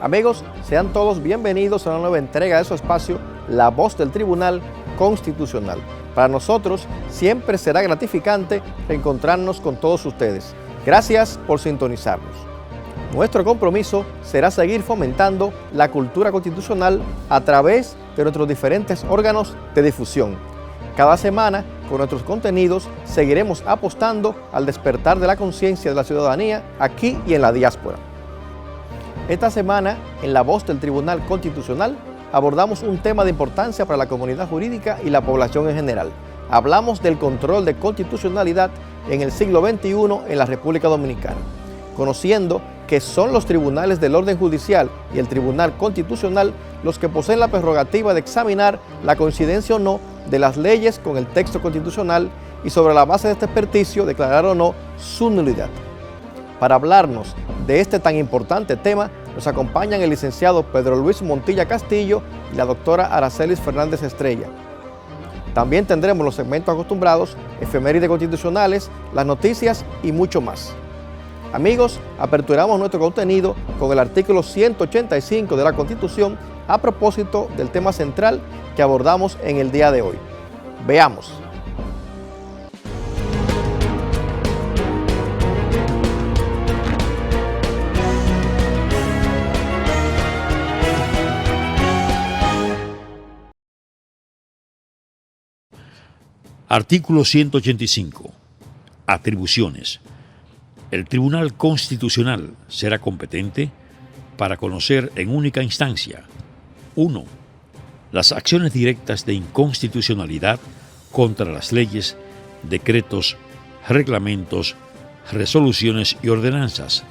Amigos, sean todos bienvenidos a una nueva entrega de su espacio, La Voz del Tribunal Constitucional. Para nosotros siempre será gratificante reencontrarnos con todos ustedes. Gracias por sintonizarnos. Nuestro compromiso será seguir fomentando la cultura constitucional a través de nuestros diferentes órganos de difusión. Cada semana, con nuestros contenidos, seguiremos apostando al despertar de la conciencia de la ciudadanía aquí y en la diáspora. Esta semana, en La Voz del Tribunal Constitucional, abordamos un tema de importancia para la comunidad jurídica y la población en general. Hablamos del control de constitucionalidad en el siglo XXI en la República Dominicana, conociendo que son los tribunales del orden judicial y el Tribunal Constitucional los que poseen la prerrogativa de examinar la coincidencia o no de las leyes con el texto constitucional y sobre la base de este experticio declarar o no su nulidad. Para hablarnos de este tan importante tema, nos acompañan el licenciado Pedro Luis Montilla Castillo y la doctora Aracelis Fernández Estrella. También tendremos los segmentos acostumbrados, efemérides constitucionales, las noticias y mucho más. Amigos, aperturamos nuestro contenido con el artículo 185 de la Constitución a propósito del tema central que abordamos en el día de hoy. Veamos. Artículo 185. Atribuciones. El Tribunal Constitucional será competente para conocer en única instancia: 1. Las acciones directas de inconstitucionalidad contra las leyes, decretos, reglamentos, resoluciones y ordenanzas,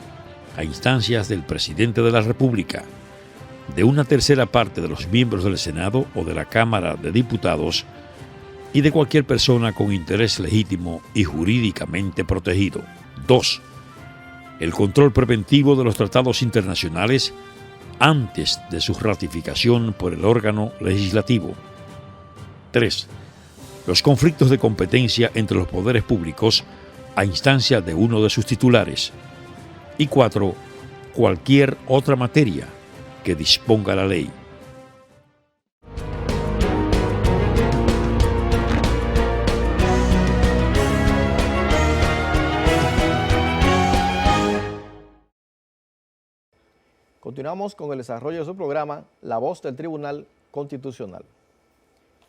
a instancias del Presidente de la República, de una tercera parte de los miembros del Senado o de la Cámara de Diputados y de cualquier persona con interés legítimo y jurídicamente protegido. 2. El control preventivo de los tratados internacionales antes de su ratificación por el órgano legislativo. 3. Los conflictos de competencia entre los poderes públicos a instancia de uno de sus titulares. Y 4. Cualquier otra materia que disponga la ley. Continuamos con el desarrollo de su programa, La Voz del Tribunal Constitucional.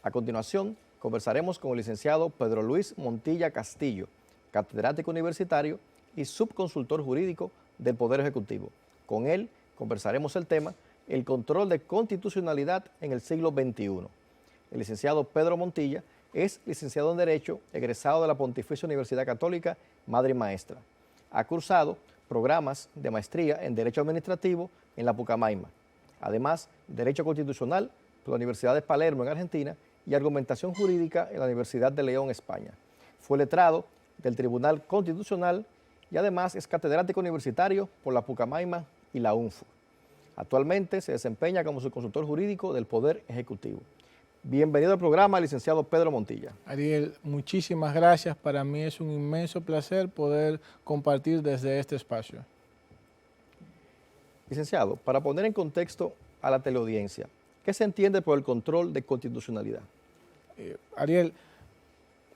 A continuación, conversaremos con el licenciado Pedro Luis Montilla Castillo, catedrático universitario y subconsultor jurídico del Poder Ejecutivo. Con él conversaremos el tema, el control de constitucionalidad en el siglo XXI. El licenciado Pedro Montilla es licenciado en Derecho, egresado de la Pontificia Universidad Católica, Madre y Maestra. Ha cursado programas de maestría en Derecho Administrativo en la Pucamaima. Además, Derecho Constitucional por la Universidad de Palermo en Argentina y Argumentación Jurídica en la Universidad de León, España. Fue letrado del Tribunal Constitucional y además es catedrático universitario por la Pucamaima y la UNFU. Actualmente se desempeña como subconsultor jurídico del Poder Ejecutivo. Bienvenido al programa, licenciado Pedro Montilla. Ariel, muchísimas gracias. Para mí es un inmenso placer poder compartir desde este espacio. Licenciado, para poner en contexto a la teleaudiencia, ¿qué se entiende por el control de constitucionalidad? Ariel,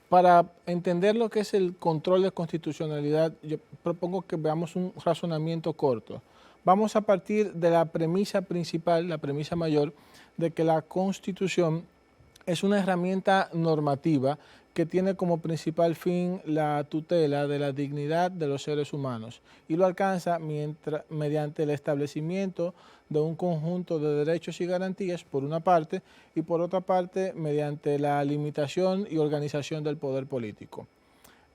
para entender lo que es el control de constitucionalidad, yo propongo que veamos un razonamiento corto. Vamos a partir de la premisa principal, la premisa mayor, de que la Constitución es una herramienta normativa que tiene como principal fin la tutela de la dignidad de los seres humanos y lo alcanza mediante el establecimiento de un conjunto de derechos y garantías por una parte y por otra parte mediante la limitación y organización del poder político.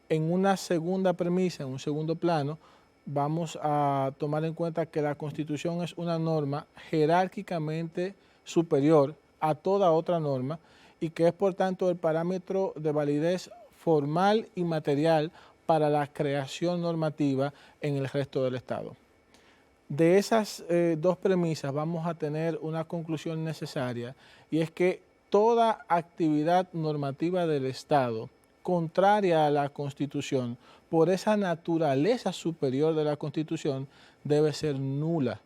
En una segunda premisa, en un segundo plano, vamos a tomar en cuenta que la Constitución es una norma jerárquicamente superior a toda otra norma y que es por tanto el parámetro de validez formal y material para la creación normativa en el resto del Estado. De esas dos premisas vamos a tener una conclusión necesaria y es que toda actividad normativa del Estado contraria a la Constitución, por esa naturaleza superior de la Constitución, debe ser nula.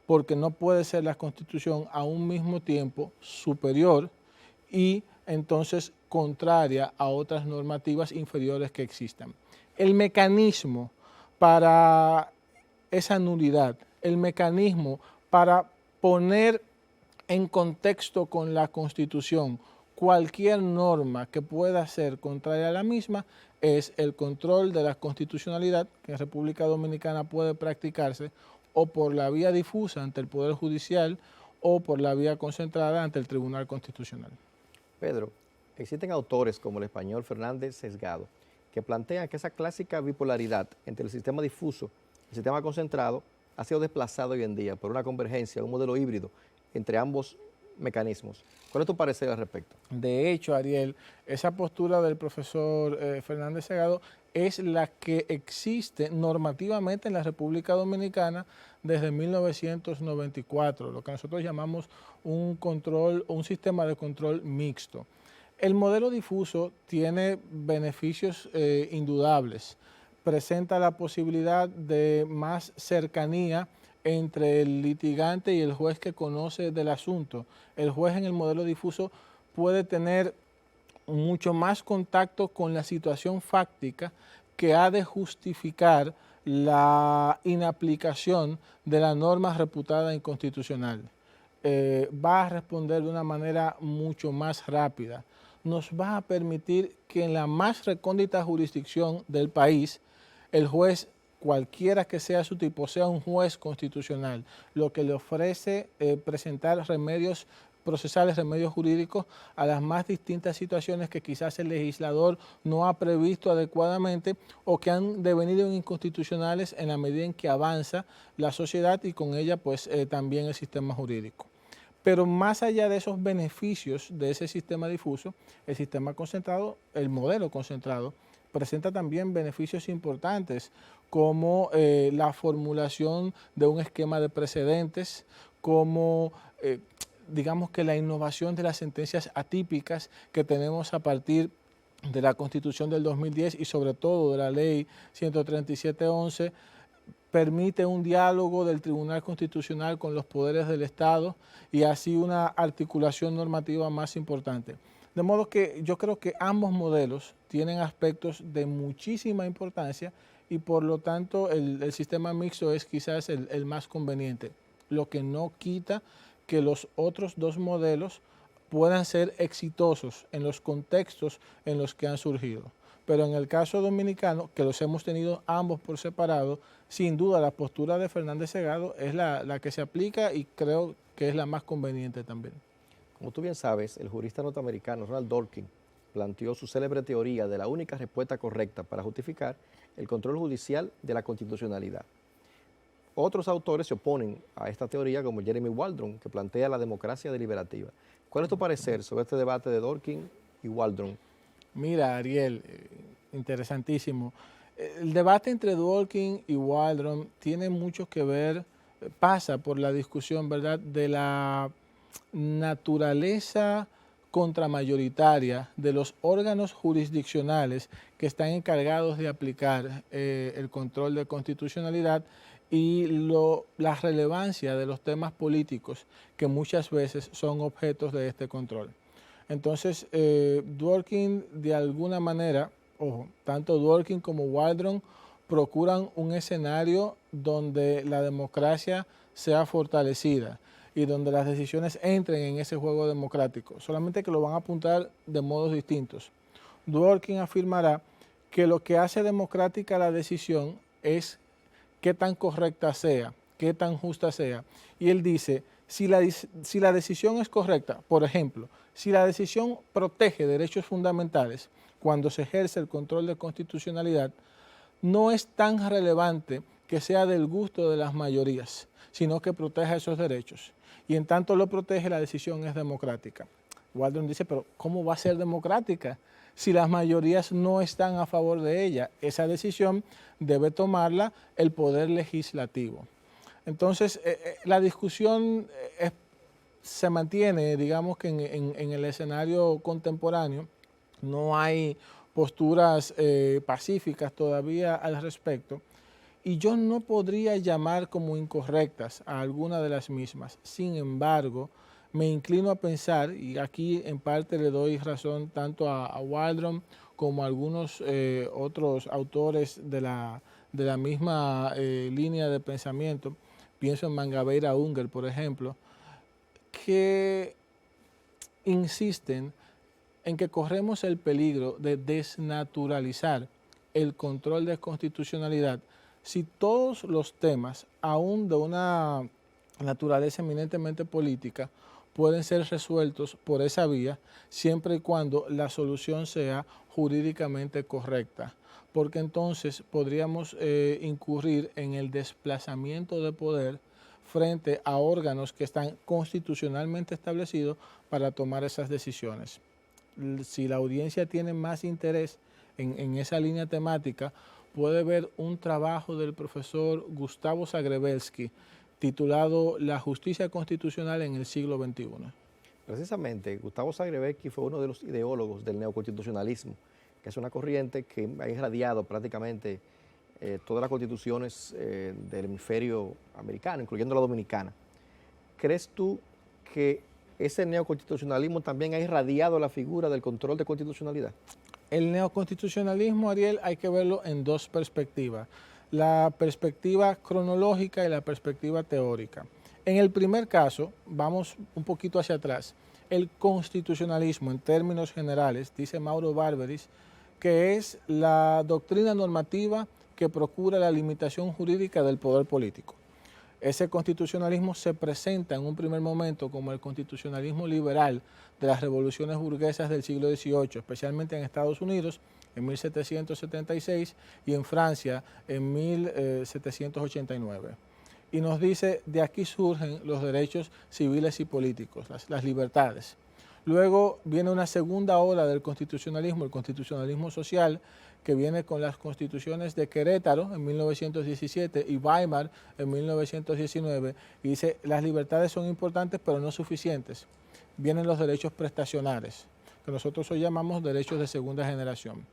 porque no puede ser la Constitución a un mismo tiempo superior y entonces contraria a otras normativas inferiores que existan. El mecanismo para esa nulidad, el mecanismo para poner en contexto con la Constitución cualquier norma que pueda ser contraria a la misma es el control de la constitucionalidad, que en República Dominicana puede practicarse o por la vía difusa ante el Poder Judicial o por la vía concentrada ante el Tribunal Constitucional. Pedro, existen autores como el español Fernández Sesgado que plantean que esa clásica bipolaridad entre el sistema difuso y el sistema concentrado ha sido desplazado hoy en día por una convergencia, un modelo híbrido entre ambos mecanismos. ¿Cuál es tu parecer al respecto? De hecho, Ariel, esa postura del profesor Fernández Segado es la que existe normativamente en la República Dominicana desde 1994, lo que nosotros llamamos un sistema de control mixto. El modelo difuso tiene beneficios indudables, presenta la posibilidad de más cercanía entre el litigante y el juez que conoce del asunto. El juez en el modelo difuso puede tener mucho más contacto con la situación fáctica que ha de justificar la inaplicación de la norma reputada inconstitucional. Va a responder de una manera mucho más rápida. Nos va a permitir que en la más recóndita jurisdicción del país, el juez, cualquiera que sea su tipo, sea un juez constitucional, lo que le ofrece presentar remedios procesales, remedios jurídicos a las más distintas situaciones que quizás el legislador no ha previsto adecuadamente o que han devenido inconstitucionales en la medida en que avanza la sociedad y con ella pues también el sistema jurídico. Pero más allá de esos beneficios de ese sistema difuso, el sistema concentrado, el modelo concentrado, presenta también beneficios importantes como la formulación de un esquema de precedentes, como digamos que la innovación de las sentencias atípicas que tenemos a partir de la Constitución del 2010 y sobre todo de la Ley 137.11, permite un diálogo del Tribunal Constitucional con los poderes del Estado y así una articulación normativa más importante. De modo que yo creo que ambos modelos tienen aspectos de muchísima importancia y por lo tanto el sistema mixto es quizás el más conveniente, lo que no quita que los otros dos modelos puedan ser exitosos en los contextos en los que han surgido. Pero en el caso dominicano, que los hemos tenido ambos por separado, sin duda la postura de Fernández Segado es la que se aplica y creo que es la más conveniente también. Como tú bien sabes, el jurista norteamericano Ronald Dworkin planteó su célebre teoría de la única respuesta correcta para justificar el control judicial de la constitucionalidad. Otros autores se oponen a esta teoría, como Jeremy Waldron, que plantea la democracia deliberativa. ¿Cuál es tu parecer sobre este debate de Dworkin y Waldron? Mira, Ariel, interesantísimo. El debate entre Dworkin y Waldron tiene mucho que ver, pasa por la discusión, ¿verdad?, de la naturaleza contramayoritaria de los órganos jurisdiccionales que están encargados de aplicar el control de constitucionalidad y la relevancia de los temas políticos que muchas veces son objetos de este control. Entonces, Dworkin de alguna manera, ojo, tanto Dworkin como Waldron procuran un escenario donde la democracia sea fortalecida y donde las decisiones entren en ese juego democrático, solamente que lo van a apuntar de modos distintos. Dworkin afirmará que lo que hace democrática la decisión es qué tan correcta sea, qué tan justa sea. Y él dice, si la decisión es correcta, por ejemplo, si la decisión protege derechos fundamentales cuando se ejerce el control de constitucionalidad, no es tan relevante que sea del gusto de las mayorías, sino que proteja esos derechos. Y en tanto lo protege, la decisión es democrática. Waldron dice, pero ¿cómo va a ser democrática si las mayorías no están a favor de ella? Esa decisión debe tomarla el Poder Legislativo. Entonces, la discusión se mantiene, digamos que en el escenario contemporáneo, no hay posturas pacíficas todavía al respecto. y yo no podría llamar como incorrectas a alguna de las mismas. Sin embargo, me inclino a pensar, y aquí en parte le doy razón tanto a Waldron como a algunos otros autores de la misma línea de pensamiento, pienso en Mangabeira Unger, por ejemplo, que insisten en que corremos el peligro de desnaturalizar el control de constitucionalidad si todos los temas, aún de una naturaleza eminentemente política, pueden ser resueltos por esa vía siempre y cuando la solución sea jurídicamente correcta, porque entonces podríamos incurrir en el desplazamiento de poder frente a órganos que están constitucionalmente establecidos para tomar esas decisiones. Si la audiencia tiene más interés en esa línea temática, puede ver un trabajo del profesor Gustavo Zagrebelsky titulado La justicia constitucional en el siglo XXI. Precisamente, Gustavo Zagrebelsky fue uno de los ideólogos del neoconstitucionalismo, que es una corriente que ha irradiado prácticamente todas las constituciones del hemisferio americano, incluyendo la dominicana. ¿Crees tú que ese neoconstitucionalismo también ha irradiado la figura del control de constitucionalidad? El neoconstitucionalismo, Ariel, hay que verlo en dos perspectivas. La perspectiva cronológica y la perspectiva teórica. En el primer caso, vamos un poquito hacia atrás. El constitucionalismo, en términos generales, dice Mauro Barberis, que es la doctrina normativa que procura la limitación jurídica del poder político. Ese constitucionalismo se presenta en un primer momento como el constitucionalismo liberal de las revoluciones burguesas del siglo XVIII, especialmente en Estados Unidos en 1776 y en Francia en 1789. Y nos dice, de aquí surgen los derechos civiles y políticos, las libertades. Luego viene una segunda ola del constitucionalismo, el constitucionalismo social, que viene con las constituciones de Querétaro en 1917 y Weimar en 1919, y dice, las libertades son importantes pero no suficientes. Vienen los derechos prestacionales, que nosotros hoy llamamos derechos de segunda generación.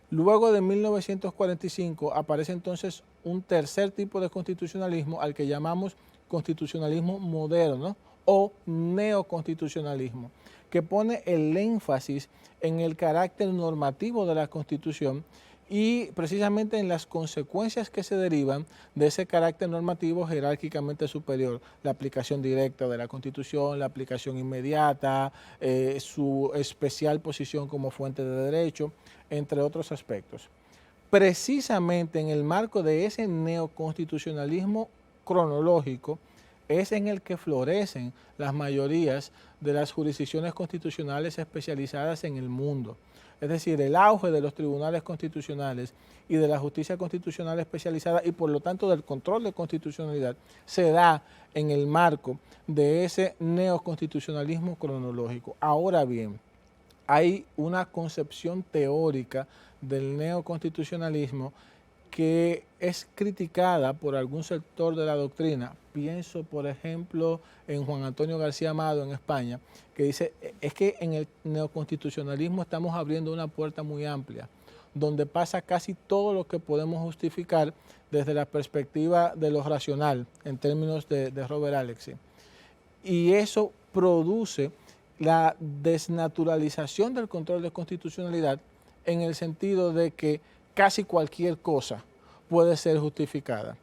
Luego de 1945 aparece entonces un tercer tipo de constitucionalismo al que llamamos constitucionalismo moderno o neoconstitucionalismo, que pone el énfasis en el carácter normativo de la Constitución y precisamente en las consecuencias que se derivan de ese carácter normativo jerárquicamente superior, la aplicación directa de la Constitución, la aplicación inmediata, su especial posición como fuente de derecho, entre otros aspectos. Precisamente en el marco de ese neoconstitucionalismo cronológico, es en el que florecen las mayorías de las jurisdicciones constitucionales especializadas en el mundo. Es decir, el auge de los tribunales constitucionales y de la justicia constitucional especializada y por lo tanto del control de constitucionalidad se da en el marco de ese neoconstitucionalismo cronológico. Ahora bien, hay una concepción teórica del neoconstitucionalismo que es criticada por algún sector de la doctrina. Pienso, por ejemplo, en Juan Antonio García Amado en España, que dice, es que en el neoconstitucionalismo estamos abriendo una puerta muy amplia, donde pasa casi todo lo que podemos justificar desde la perspectiva de lo racional, en términos de Robert Alexy. Y eso produce la desnaturalización del control de constitucionalidad en el sentido de que casi cualquier cosa puede ser justificada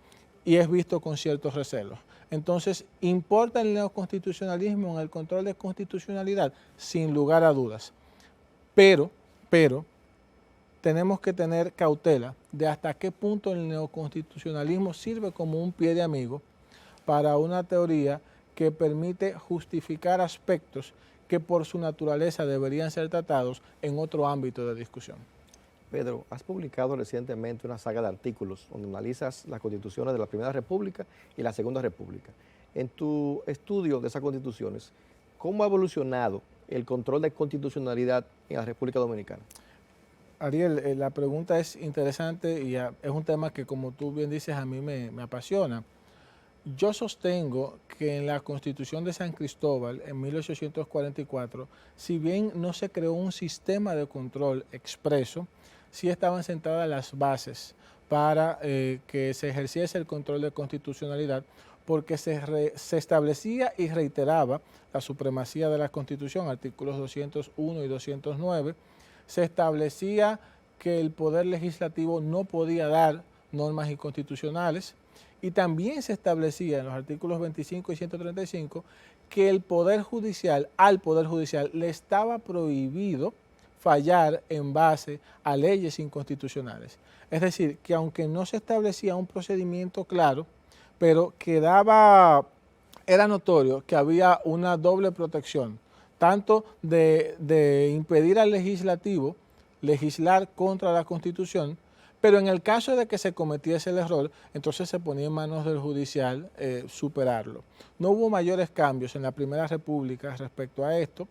y es visto con ciertos recelos. Entonces, ¿importa el neoconstitucionalismo en el control de constitucionalidad? Sin lugar a dudas. Pero, tenemos que tener cautela de hasta qué punto el neoconstitucionalismo sirve como un pie de amigo para una teoría que permite justificar aspectos que por su naturaleza deberían ser tratados en otro ámbito de discusión. Pedro, has publicado recientemente una saga de artículos donde analizas las constituciones de la Primera República y la Segunda República. En tu estudio de esas constituciones, ¿cómo ha evolucionado el control de constitucionalidad en la República Dominicana? Ariel, la pregunta es interesante y es un tema que, como tú bien dices, a mí me apasiona. Yo sostengo que en la Constitución de San Cristóbal, en 1844, si bien no se creó un sistema de control expreso, sí estaban sentadas las bases para que se ejerciese el control de constitucionalidad, porque se establecía y reiteraba la supremacía de la Constitución, artículos 201 y 209, se establecía que el Poder Legislativo no podía dar normas inconstitucionales, y también se establecía en los artículos 25 y 135 que al Poder Judicial le estaba prohibido fallar en base a leyes inconstitucionales. Es decir, que aunque no se establecía un procedimiento claro, pero era notorio que había una doble protección, tanto de impedir al legislativo legislar contra la Constitución, pero en el caso de que se cometiese el error, entonces se ponía en manos del judicial superarlo. No hubo mayores cambios en la Primera República respecto a esto.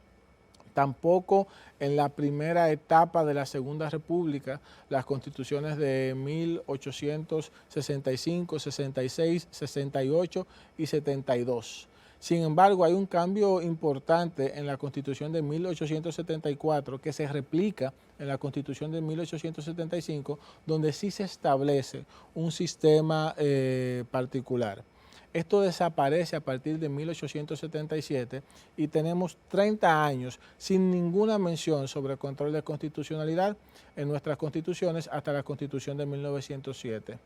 Tampoco en la primera etapa de la Segunda República, las constituciones de 1865, 66, 68 y 72. Sin embargo, hay un cambio importante en la Constitución de 1874 que se replica en la Constitución de 1875, donde sí se establece un sistema particular. Esto desaparece a partir de 1877 y tenemos 30 años sin ninguna mención sobre el control de constitucionalidad en nuestras constituciones hasta la Constitución de 1907.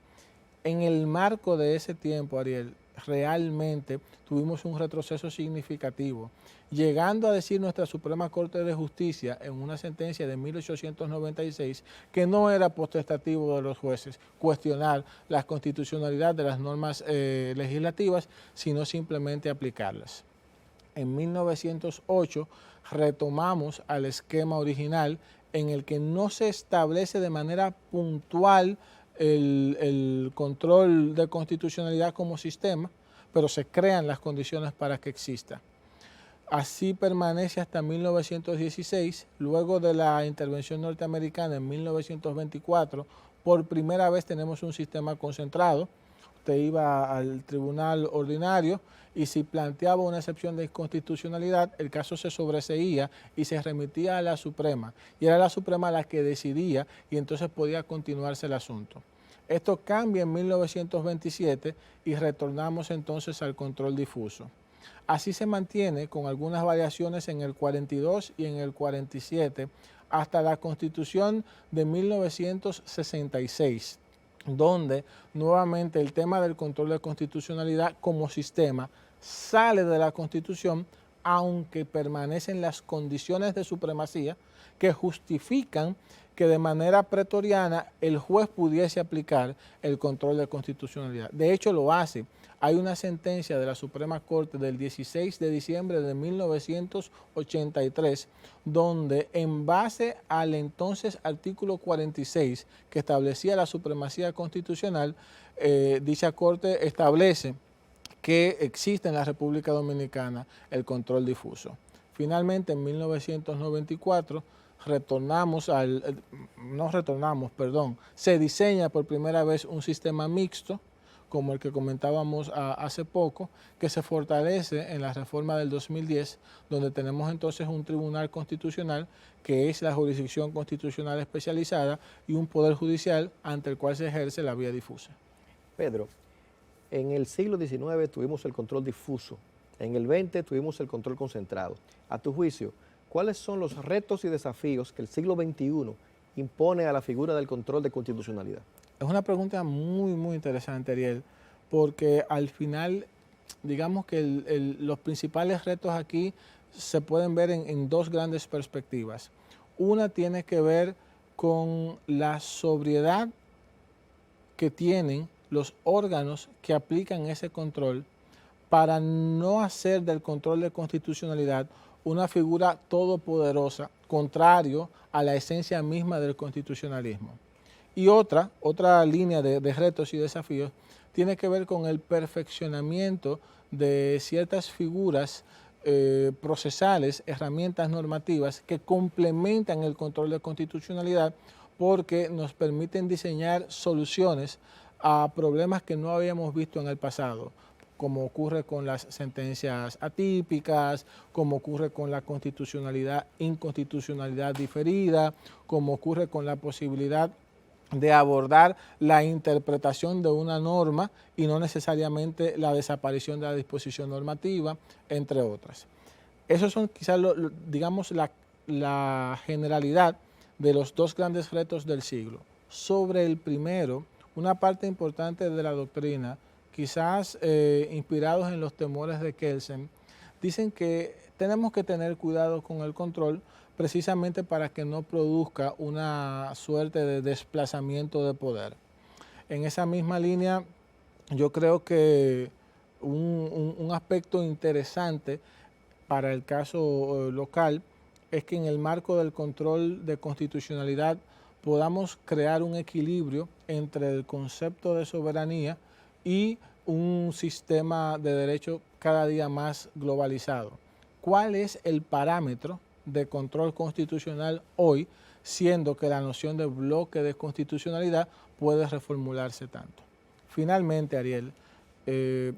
En el marco de ese tiempo, Ariel, realmente tuvimos un retroceso significativo, llegando a decir nuestra Suprema Corte de Justicia en una sentencia de 1896 que no era potestativo de los jueces cuestionar la constitucionalidad de las normas legislativas, sino simplemente aplicarlas. En 1908 retomamos al esquema original en el que no se establece de manera puntual el control de constitucionalidad como sistema, pero se crean las condiciones para que exista. Así permanece hasta 1916, luego de la intervención norteamericana en 1924, por primera vez tenemos un sistema concentrado. Usted iba al tribunal ordinario y si planteaba una excepción de inconstitucionalidad, el caso se sobreseía y se remitía a la Suprema. Y era la Suprema la que decidía y entonces podía continuarse el asunto. Esto cambia en 1927 y retornamos entonces al control difuso. Así se mantiene con algunas variaciones en el 42 y en el 47 hasta la Constitución de 1966, donde nuevamente el tema del control de constitucionalidad como sistema sale de la Constitución, aunque permanecen las condiciones de supremacía que justifican que de manera pretoriana el juez pudiese aplicar el control de constitucionalidad. De hecho, lo hace. Hay una sentencia de la Suprema Corte del 16 de diciembre de 1983, donde en base al entonces artículo 46 que establecía la supremacía constitucional, dicha Corte establece que existe en la República Dominicana el control difuso. Finalmente, en 1994, se diseña por primera vez un sistema mixto, como el que comentábamos hace poco, que se fortalece en la reforma del 2010, donde tenemos entonces un tribunal constitucional que es la jurisdicción constitucional especializada y un poder judicial ante el cual se ejerce la vía difusa. Pedro, en el siglo XIX tuvimos el control difuso, en el XX tuvimos el control concentrado. A tu juicio, ¿cuáles son los retos y desafíos que el siglo XXI impone a la figura del control de constitucionalidad? Es una pregunta muy, muy interesante, Ariel, porque al final, digamos que los principales retos aquí se pueden ver en dos grandes perspectivas. Una tiene que ver con la sobriedad que tienen los órganos que aplican ese control para no hacer del control de constitucionalidad una figura todopoderosa, contrario a la esencia misma del constitucionalismo. Y otra línea de retos y desafíos tiene que ver con el perfeccionamiento de ciertas figuras procesales, herramientas normativas que complementan el control de constitucionalidad porque nos permiten diseñar soluciones a problemas que no habíamos visto en el pasado, como ocurre con las sentencias atípicas, como ocurre con la inconstitucionalidad diferida, como ocurre con la posibilidad de abordar la interpretación de una norma y no necesariamente la desaparición de la disposición normativa, entre otras. Esos son quizás, digamos, la generalidad de los dos grandes retos del siglo. Sobre el primero, una parte importante de la doctrina, quizás inspirados en los temores de Kelsen, dicen que tenemos que tener cuidado con el control precisamente para que no produzca una suerte de desplazamiento de poder. En esa misma línea, yo creo que un aspecto interesante para el caso local es que en el marco del control de constitucionalidad podamos crear un equilibrio entre el concepto de soberanía y un sistema de derecho cada día más globalizado. ¿Cuál es el parámetro de control constitucional hoy, siendo que la noción de bloque de constitucionalidad puede reformularse tanto? Finalmente, Ariel,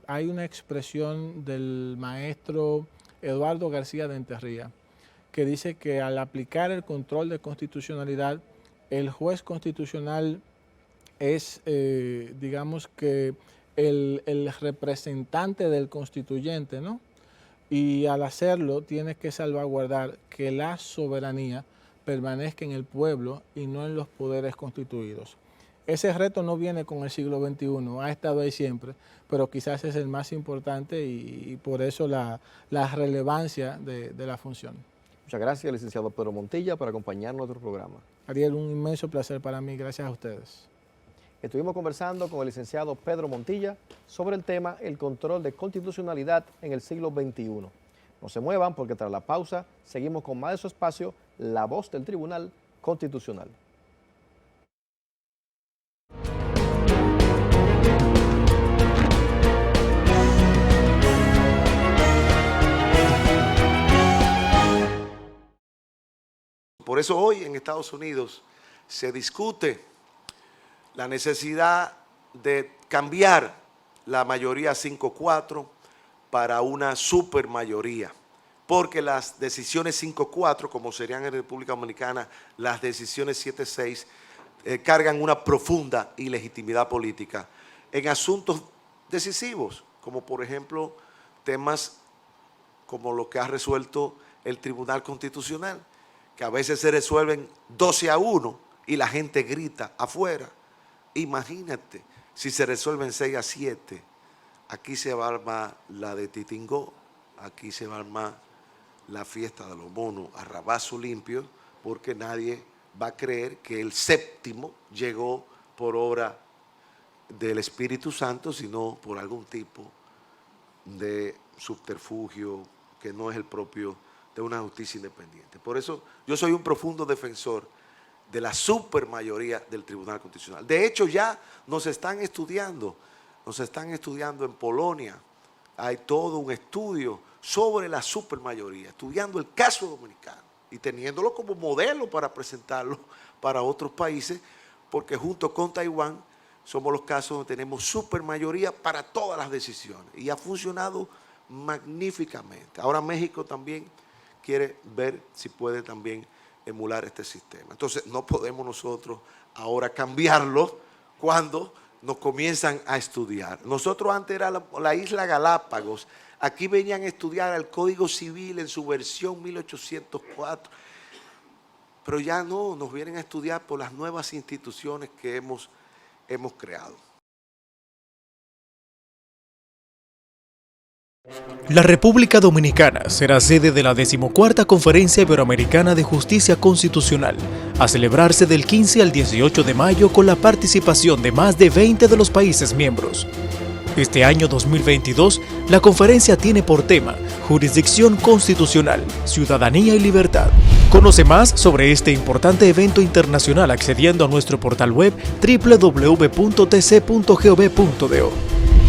hay una expresión del maestro Eduardo García de Enterría que dice que al aplicar el control de constitucionalidad, el juez constitucional es, digamos que, el representante del constituyente, ¿no? Y al hacerlo tiene que salvaguardar que la soberanía permanezca en el pueblo y no en los poderes constituidos. Ese reto no viene con el siglo XXI, ha estado ahí siempre, pero quizás es el más importante y por eso la relevancia de la función. Muchas gracias, licenciado Pedro Montilla, por acompañarnos en nuestro programa. Ariel, un inmenso placer para mí, gracias a ustedes. Estuvimos conversando con el licenciado Pedro Montilla sobre el tema el control de constitucionalidad en el siglo XXI. No se muevan porque tras la pausa seguimos con más de su espacio, La Voz del Tribunal Constitucional. Por eso hoy en Estados Unidos se discute la necesidad de cambiar la mayoría 5-4 para una supermayoría, porque las decisiones 5-4, como serían en República Dominicana las decisiones 7-6, cargan una profunda ilegitimidad política en asuntos decisivos, como por ejemplo temas como lo que ha resuelto el Tribunal Constitucional, que a veces se resuelven 12-1 y la gente grita afuera. Imagínate, si se resuelven 6-7, aquí se va a armar la de Titingó, aquí se va a armar la fiesta de los monos a rabazo limpio, porque nadie va a creer que el séptimo llegó por obra del Espíritu Santo, sino por algún tipo de subterfugio que no es el propio de una justicia independiente. Por eso yo soy un profundo defensor de la supermayoría del Tribunal Constitucional. De hecho, ya nos están estudiando en Polonia. Hay todo un estudio sobre la supermayoría, estudiando el caso dominicano y teniéndolo como modelo para presentarlo para otros países, porque junto con Taiwán somos los casos donde tenemos supermayoría para todas las decisiones y ha funcionado magníficamente. Ahora México también quiere ver si puede también emular este sistema. Entonces no podemos nosotros ahora cambiarlo cuando nos comienzan a estudiar. Nosotros antes era la isla Galápagos, aquí venían a estudiar el Código Civil en su versión 1804, pero ya no, nos vienen a estudiar por las nuevas instituciones que hemos creado. La República Dominicana será sede de la 14ª Conferencia Iberoamericana de Justicia Constitucional, a celebrarse del 15 al 18 de mayo con la participación de más de 20 de los países miembros. Este año 2022, la conferencia tiene por tema Jurisdicción Constitucional, Ciudadanía y Libertad. Conoce más sobre este importante evento internacional accediendo a nuestro portal web www.tc.gov.do.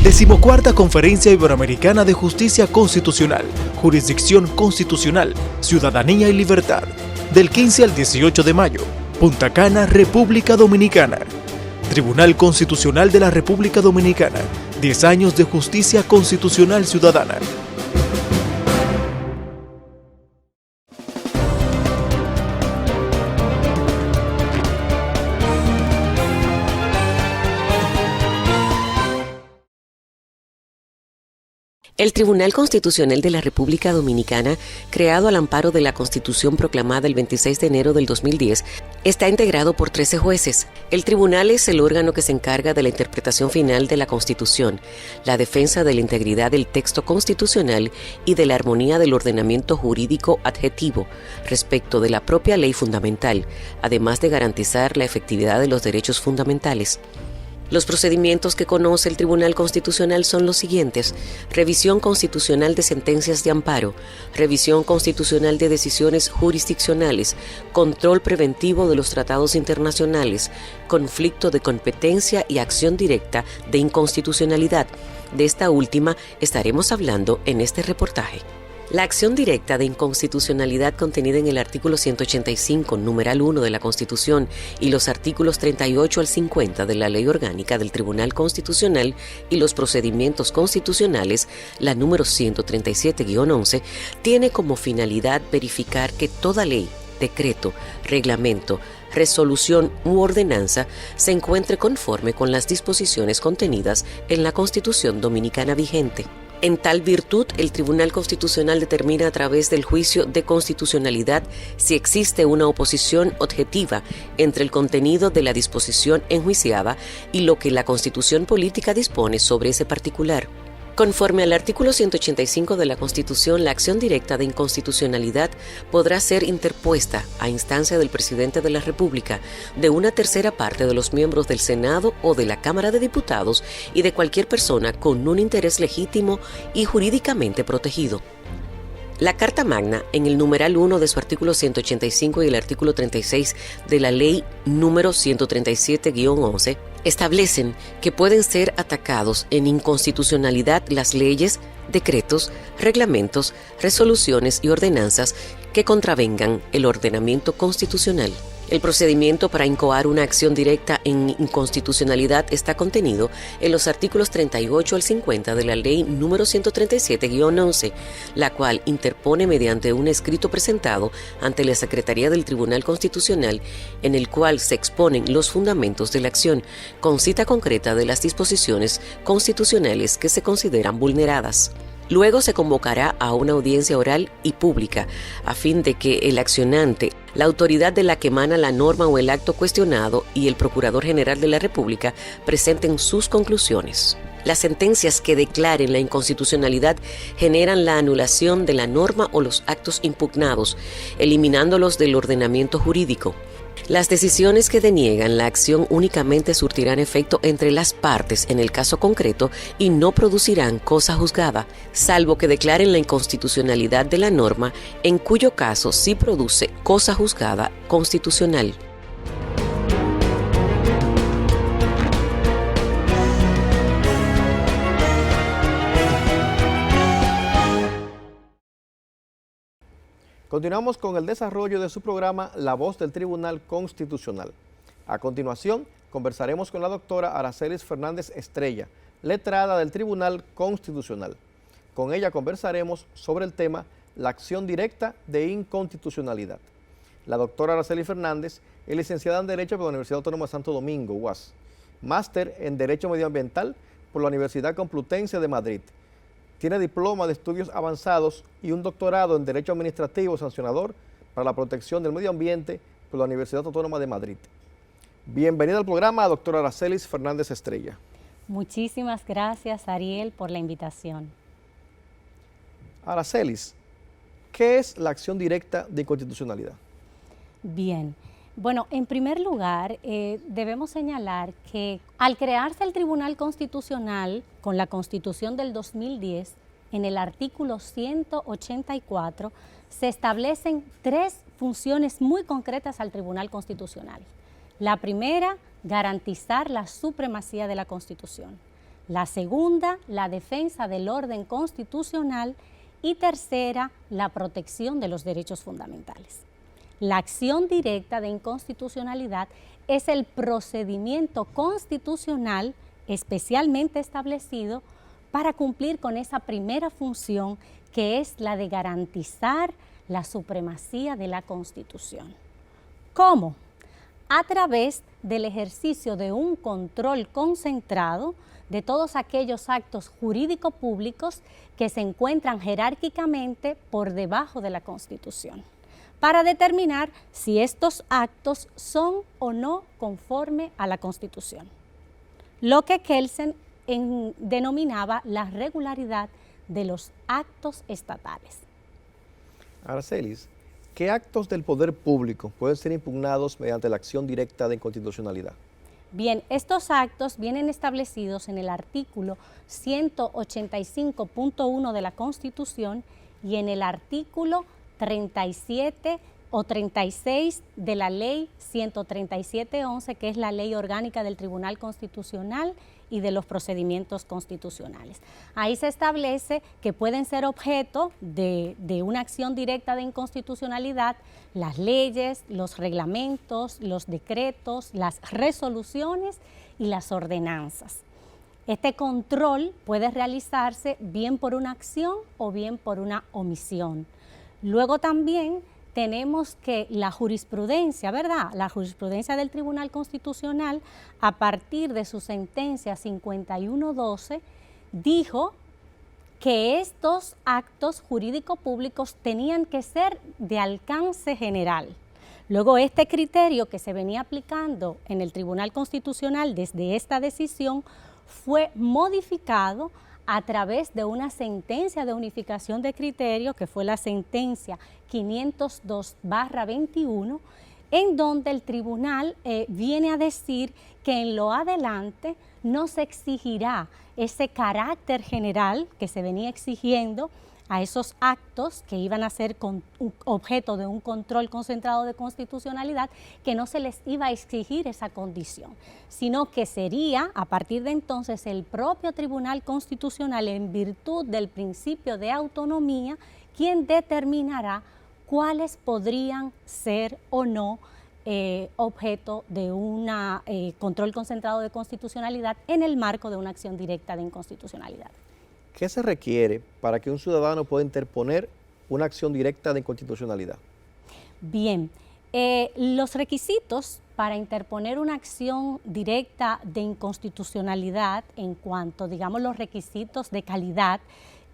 14ª Conferencia Iberoamericana de Justicia Constitucional, Jurisdicción Constitucional, Ciudadanía y Libertad, del 15 al 18 de mayo, Punta Cana, República Dominicana. Tribunal Constitucional de la República Dominicana, 10 años de justicia constitucional ciudadana. El Tribunal Constitucional de la República Dominicana, creado al amparo de la Constitución proclamada el 26 de enero del 2010, está integrado por 13 jueces. El tribunal es el órgano que se encarga de la interpretación final de la Constitución, la defensa de la integridad del texto constitucional y de la armonía del ordenamiento jurídico adjetivo respecto de la propia ley fundamental, además de garantizar la efectividad de los derechos fundamentales. Los procedimientos que conoce el Tribunal Constitucional son los siguientes: revisión constitucional de sentencias de amparo, revisión constitucional de decisiones jurisdiccionales, control preventivo de los tratados internacionales, conflicto de competencia y acción directa de inconstitucionalidad. De esta última estaremos hablando en este reportaje. La acción directa de inconstitucionalidad contenida en el artículo 185, numeral 1 de la Constitución y los artículos 38 al 50 de la Ley Orgánica del Tribunal Constitucional y los procedimientos constitucionales, la número 137-11, tiene como finalidad verificar que toda ley, decreto, reglamento, resolución u ordenanza se encuentre conforme con las disposiciones contenidas en la Constitución Dominicana vigente. En tal virtud, el Tribunal Constitucional determina a través del juicio de constitucionalidad si existe una oposición objetiva entre el contenido de la disposición enjuiciada y lo que la Constitución política dispone sobre ese particular. Conforme al artículo 185 de la Constitución, la acción directa de inconstitucionalidad podrá ser interpuesta a instancia del Presidente de la República, de una tercera parte de los miembros del Senado o de la Cámara de Diputados y de cualquier persona con un interés legítimo y jurídicamente protegido. La Carta Magna, en el numeral 1 de su artículo 185 y el artículo 36 de la Ley número 137-11, establecen que pueden ser atacados en inconstitucionalidad las leyes, decretos, reglamentos, resoluciones y ordenanzas que contravengan el ordenamiento constitucional. El procedimiento para incoar una acción directa en inconstitucionalidad está contenido en los artículos 38 al 50 de la Ley número 137-11, la cual interpone mediante un escrito presentado ante la Secretaría del Tribunal Constitucional, en el cual se exponen los fundamentos de la acción, con cita concreta de las disposiciones constitucionales que se consideran vulneradas. Luego se convocará a una audiencia oral y pública a fin de que el accionante, la autoridad de la que emana la norma o el acto cuestionado y el Procurador General de la República presenten sus conclusiones. Las sentencias que declaren la inconstitucionalidad generan la anulación de la norma o los actos impugnados, eliminándolos del ordenamiento jurídico. Las decisiones que deniegan la acción únicamente surtirán efecto entre las partes en el caso concreto y no producirán cosa juzgada, salvo que declaren la inconstitucionalidad de la norma, en cuyo caso sí produce cosa juzgada constitucional. Continuamos con el desarrollo de su programa La Voz del Tribunal Constitucional. A continuación, conversaremos con la doctora Aracelis Fernández Estrella, letrada del Tribunal Constitucional. Con ella conversaremos sobre el tema la acción directa de inconstitucionalidad. La doctora Aracelis Fernández es licenciada en Derecho por la Universidad Autónoma de Santo Domingo, UAS, máster en Derecho Medioambiental por la Universidad Complutense de Madrid. Tiene diploma de estudios avanzados y un doctorado en Derecho Administrativo Sancionador para la Protección del Medio Ambiente por la Universidad Autónoma de Madrid. Bienvenida al programa, doctora Aracelis Fernández Estrella. Muchísimas gracias, Ariel, por la invitación. Aracelis, ¿qué es la acción directa de inconstitucionalidad? Bien. Bueno, en primer lugar, debemos señalar que al crearse el Tribunal Constitucional con la Constitución del 2010, en el artículo 184, se establecen tres funciones muy concretas al Tribunal Constitucional. La primera, garantizar la supremacía de la Constitución. La segunda, la defensa del orden constitucional. Y tercera, la protección de los derechos fundamentales. La acción directa de inconstitucionalidad es el procedimiento constitucional especialmente establecido para cumplir con esa primera función, que es la de garantizar la supremacía de la Constitución. ¿Cómo? A través del ejercicio de un control concentrado de todos aquellos actos jurídico públicos que se encuentran jerárquicamente por debajo de la Constitución, para determinar si estos actos son o no conforme a la Constitución, lo que Kelsen denominaba la regularidad de los actos estatales. Aracelis, ¿qué actos del poder público pueden ser impugnados mediante la acción directa de inconstitucionalidad? Bien, estos actos vienen establecidos en el artículo 185.1 de la Constitución y en el artículo 37 o 36 de la Ley 137.11, que es la Ley Orgánica del Tribunal Constitucional y de los procedimientos constitucionales. Ahí se establece que pueden ser objeto de una acción directa de inconstitucionalidad las leyes, los reglamentos, los decretos, las resoluciones y las ordenanzas. Este control puede realizarse bien por una acción o bien por una omisión. Luego también tenemos que la jurisprudencia, ¿verdad? La jurisprudencia del Tribunal Constitucional, a partir de su sentencia 5112, dijo que estos actos jurídico públicos tenían que ser de alcance general. Luego, este criterio que se venía aplicando en el Tribunal Constitucional desde esta decisión fue modificado a través de una sentencia de unificación de criterio, que fue la sentencia 502/21, en donde el tribunal viene a decir que en lo adelante no se exigirá ese carácter general que se venía exigiendo a esos actos que iban a ser objeto de un control concentrado de constitucionalidad, que no se les iba a exigir esa condición, sino que sería a partir de entonces el propio Tribunal Constitucional, en virtud del principio de autonomía, quien determinará cuáles podrían ser o no objeto de un control concentrado de constitucionalidad en el marco de una acción directa de inconstitucionalidad. ¿Qué se requiere para que un ciudadano pueda interponer una acción directa de inconstitucionalidad? Bien, los requisitos para interponer una acción directa de inconstitucionalidad, en cuanto, digamos, los requisitos de calidad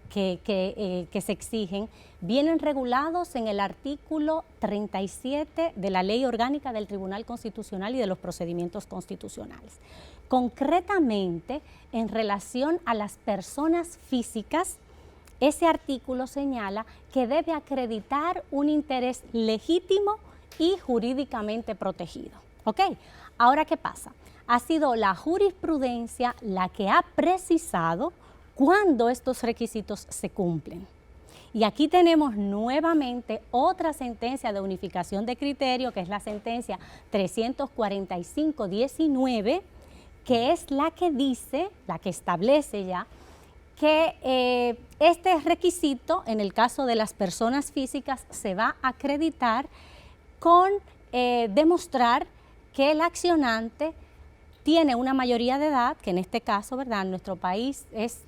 que se exigen, vienen regulados en el artículo 37 de la Ley Orgánica del Tribunal Constitucional y de los procedimientos constitucionales. Concretamente, en relación a las personas físicas, ese artículo señala que debe acreditar un interés legítimo y jurídicamente protegido. ¿Ok? Ahora, ¿qué pasa? Ha sido la jurisprudencia la que ha precisado cuándo estos requisitos se cumplen. Y aquí tenemos nuevamente otra sentencia de unificación de criterio, que es la sentencia 345/19, que es la que dice, la que establece ya, que este requisito, en el caso de las personas físicas, se va a acreditar con demostrar que el accionante tiene una mayoría de edad, que en este caso, ¿verdad?, en nuestro país es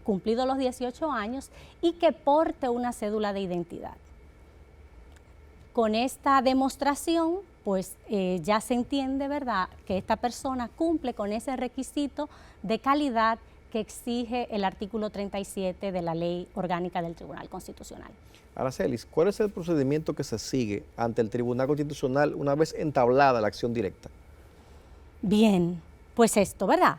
cumplido los 18 años, y que porte una cédula de identidad. Con esta demostración, pues ya se entiende, ¿verdad?, que esta persona cumple con ese requisito de calidad que exige el artículo 37 de la Ley Orgánica del Tribunal Constitucional. Aracelis, ¿cuál es el procedimiento que se sigue ante el Tribunal Constitucional una vez entablada la acción directa? Bien, pues esto, ¿verdad?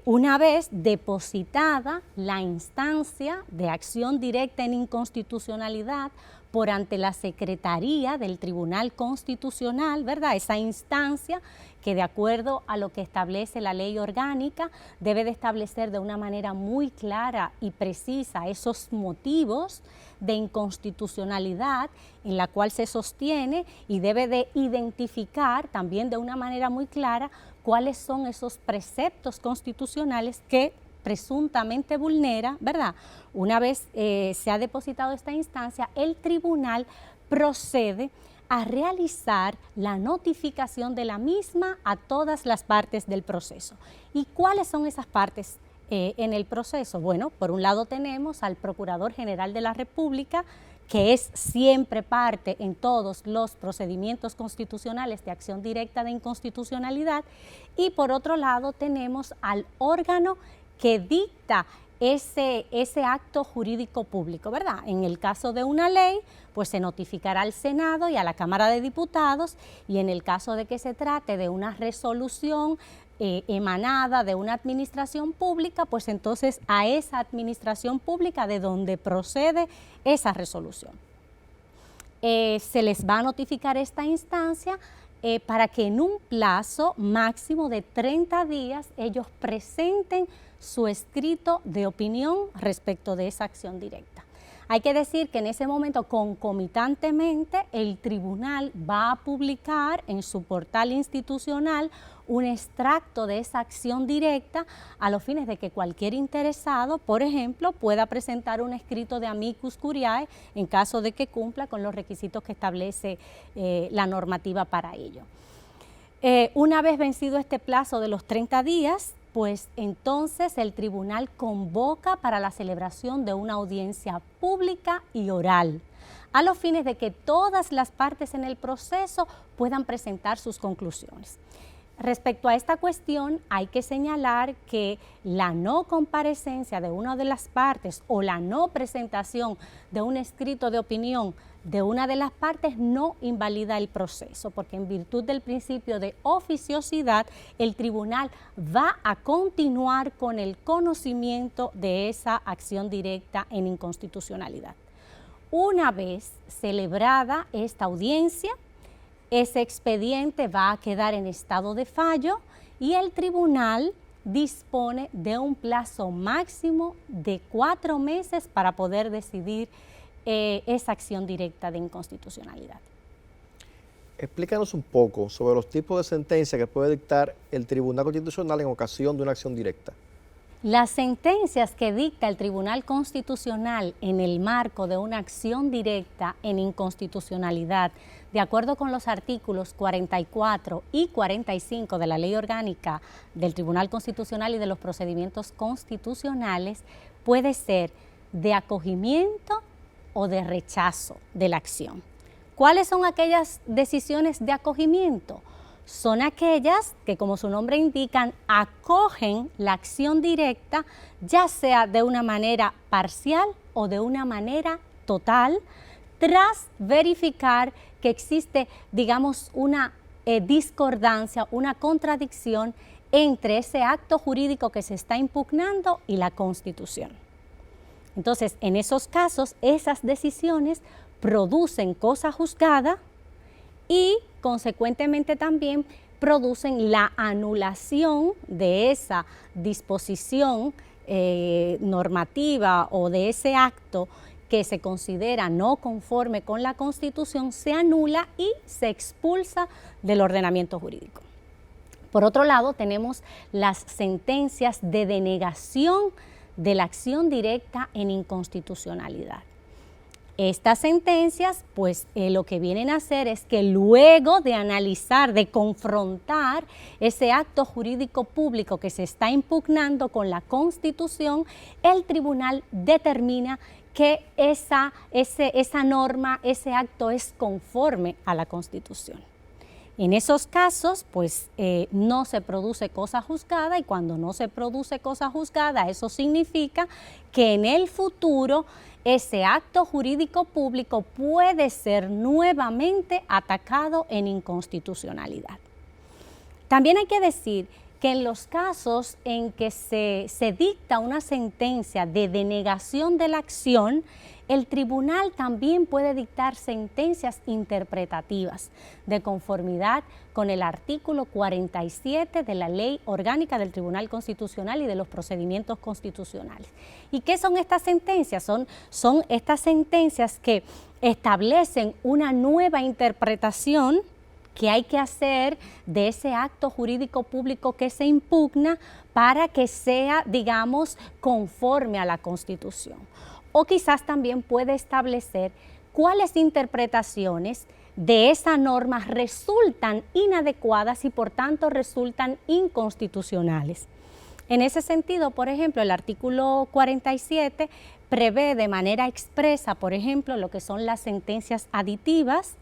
Una vez depositada la instancia de acción directa en inconstitucionalidad por ante la Secretaría del Tribunal Constitucional, ¿verdad? Esa instancia que, de acuerdo a lo que establece la ley orgánica, debe de establecer de una manera muy clara y precisa esos motivos de inconstitucionalidad en la cual se sostiene, y debe de identificar también de una manera muy clara cuáles son esos preceptos constitucionales que presuntamente vulnera, ¿verdad? Una vez se ha depositado esta instancia, el tribunal procede a realizar la notificación de la misma a todas las partes del proceso. ¿Y cuáles son esas partes en el proceso? Bueno, por un lado tenemos al Procurador General de la República, que es siempre parte en todos los procedimientos constitucionales de acción directa de inconstitucionalidad, y por otro lado tenemos al órgano que dicta ese acto jurídico público, ¿verdad? En el caso de una ley, pues se notificará al Senado y a la Cámara de Diputados, y en el caso de que se trate de una resolución emanada de una administración pública, pues entonces a esa administración pública de donde procede esa resolución. Se les va a notificar esta instancia para que en un plazo máximo de 30 días ellos presenten su escrito de opinión respecto de esa acción directa. Hay que decir que en ese momento, concomitantemente, el tribunal va a publicar en su portal institucional un extracto de esa acción directa a los fines de que cualquier interesado, por ejemplo, pueda presentar un escrito de amicus curiae en caso de que cumpla con los requisitos que establece la normativa para ello. Una vez vencido este plazo de los 30 días, pues entonces el tribunal convoca para la celebración de una audiencia pública y oral, a los fines de que todas las partes en el proceso puedan presentar sus conclusiones. Respecto a esta cuestión, hay que señalar que la no comparecencia de una de las partes o la no presentación de un escrito de opinión de una de las partes no invalida el proceso, porque en virtud del principio de oficiosidad, el tribunal va a continuar con el conocimiento de esa acción directa en inconstitucionalidad. Una vez celebrada esta audiencia, ese expediente va a quedar en estado de fallo y el tribunal dispone de un plazo máximo de 4 meses para poder decidir esa acción directa de inconstitucionalidad. Explícanos un poco sobre los tipos de sentencia que puede dictar el Tribunal Constitucional en ocasión de una acción directa. Las sentencias que dicta el Tribunal Constitucional en el marco de una acción directa en inconstitucionalidad, de acuerdo con los artículos 44 y 45 de la Ley Orgánica del Tribunal Constitucional y de los procedimientos constitucionales, puede ser de acogimiento o de rechazo de la acción. ¿Cuáles son aquellas decisiones de acogimiento? Son aquellas que, como su nombre indican, acogen la acción directa, ya sea de una manera parcial o de una manera total, tras verificar que existe, digamos, una discordancia, una contradicción entre ese acto jurídico que se está impugnando y la Constitución. Entonces, en esos casos, esas decisiones producen cosa juzgada y, consecuentemente, también producen la anulación de esa disposición normativa o de ese acto que se considera no conforme con la Constitución, se anula y se expulsa del ordenamiento jurídico. Por otro lado, tenemos las sentencias de denegación de la acción directa en inconstitucionalidad. Estas sentencias, pues lo que vienen a hacer es que luego de analizar, de confrontar ese acto jurídico público que se está impugnando con la Constitución, el tribunal determina que esa norma, ese acto es conforme a la Constitución. En esos casos, pues no se produce cosa juzgada, y cuando no se produce cosa juzgada, eso significa que en el futuro ese acto jurídico público puede ser nuevamente atacado en inconstitucionalidad. También hay que decir que en los casos en que se dicta una sentencia de denegación de la acción, el tribunal también puede dictar sentencias interpretativas de conformidad con el artículo 47 de la Ley Orgánica del Tribunal Constitucional y de los procedimientos constitucionales. ¿Y qué son estas sentencias? Son estas sentencias que establecen una nueva interpretación que hay que hacer de ese acto jurídico público que se impugna para que sea, digamos, conforme a la Constitución. O quizás también puede establecer cuáles interpretaciones de esa norma resultan inadecuadas y por tanto resultan inconstitucionales. En ese sentido, por ejemplo, el artículo 47 prevé de manera expresa, por ejemplo, lo que son las sentencias aditivas,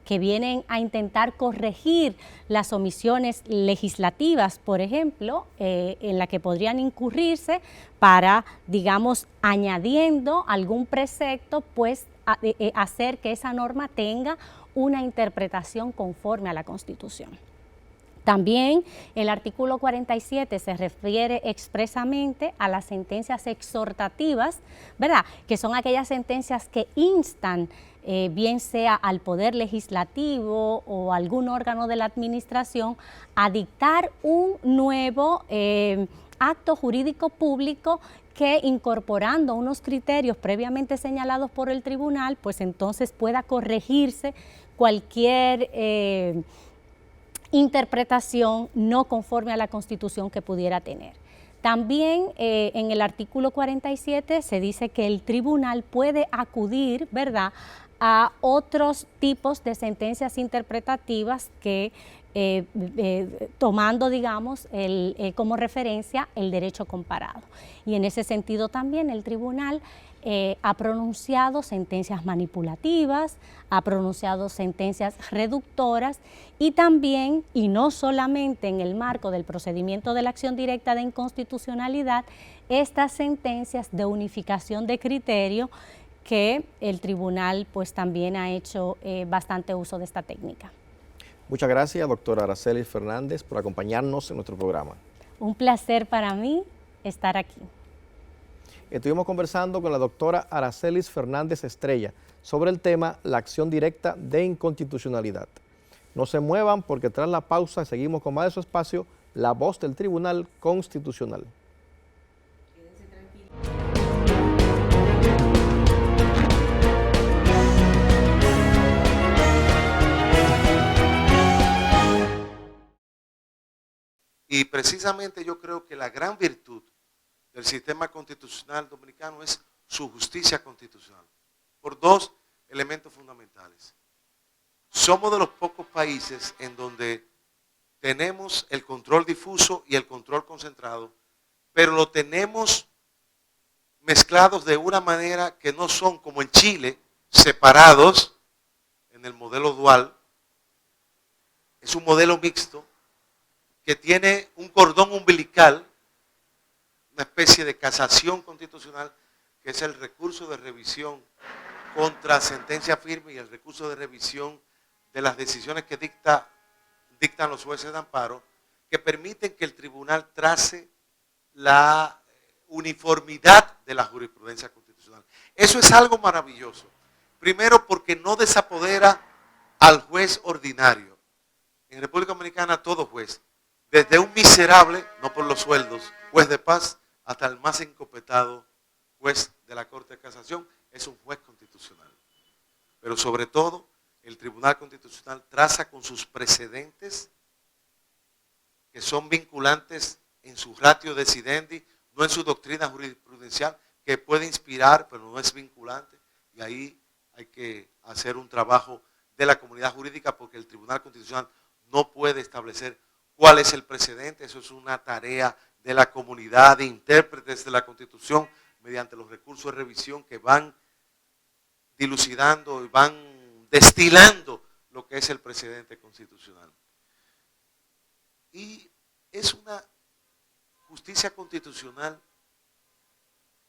que vienen a intentar corregir las omisiones legislativas, por ejemplo, en la que podrían incurrirse para, digamos, añadiendo algún precepto, pues hacer que esa norma tenga una interpretación conforme a la Constitución. También el artículo 47 se refiere expresamente a las sentencias exhortativas, ¿verdad? Que son aquellas sentencias que instan, bien sea al Poder Legislativo o algún órgano de la Administración, a dictar un nuevo acto jurídico público que, incorporando unos criterios previamente señalados por el tribunal, pues entonces pueda corregirse cualquier interpretación no conforme a la Constitución que pudiera tener. También en el artículo 47 se dice que el tribunal puede acudir, ¿verdad?, a otros tipos de sentencias interpretativas que tomando, digamos, como referencia el derecho comparado. Y en ese sentido también el tribunal ha pronunciado sentencias manipulativas, ha pronunciado sentencias reductoras y también, y no solamente en el marco del procedimiento de la acción directa de inconstitucionalidad, estas sentencias de unificación de criterio que el tribunal pues también ha hecho bastante uso de esta técnica. Muchas gracias, doctora Aracelis Fernández, por acompañarnos en nuestro programa. Un placer para mí estar aquí. Estuvimos conversando con la doctora Aracelis Fernández Estrella sobre el tema la acción directa de inconstitucionalidad. No se muevan porque tras la pausa seguimos con más de su espacio, La Voz del Tribunal Constitucional. Y precisamente yo creo que la gran virtud del sistema constitucional dominicano es su justicia constitucional, por dos elementos fundamentales. Somos de los pocos países en donde tenemos el control difuso y el control concentrado, pero lo tenemos mezclados de una manera que no son como en Chile, separados en el modelo dual. Es un modelo mixto que tiene un cordón umbilical, una especie de casación constitucional, que es el recurso de revisión contra sentencia firme y el recurso de revisión de las decisiones que dictan los jueces de amparo, que permiten que el tribunal trace la uniformidad de la jurisprudencia constitucional. Eso es algo maravilloso. Primero, porque no desapodera al juez ordinario. En República Dominicana todo juez, desde un miserable, no por los sueldos, juez de paz, hasta el más encopetado juez de la Corte de Casación, es un juez constitucional. Pero sobre todo, el Tribunal Constitucional traza con sus precedentes, que son vinculantes en su ratio decidendi, no en su doctrina jurisprudencial, que puede inspirar, pero no es vinculante. Y ahí hay que hacer un trabajo de la comunidad jurídica, porque el Tribunal Constitucional no puede establecer cuál es el precedente. Eso es una tarea de la comunidad de intérpretes de la Constitución mediante los recursos de revisión que van dilucidando y van destilando lo que es el precedente constitucional. Y es una justicia constitucional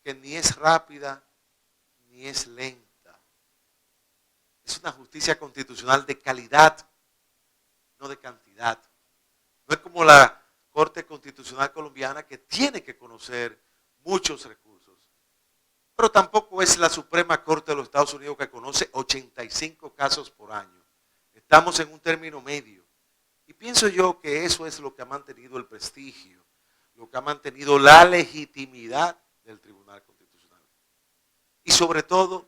que ni es rápida ni es lenta. Es una justicia constitucional de calidad, no de cantidad. No es como la Corte Constitucional Colombiana, que tiene que conocer muchos recursos. Pero tampoco es la Suprema Corte de los Estados Unidos, que conoce 85 casos por año. Estamos en un término medio. Y pienso yo que eso es lo que ha mantenido el prestigio, lo que ha mantenido la legitimidad del Tribunal Constitucional. Y sobre todo,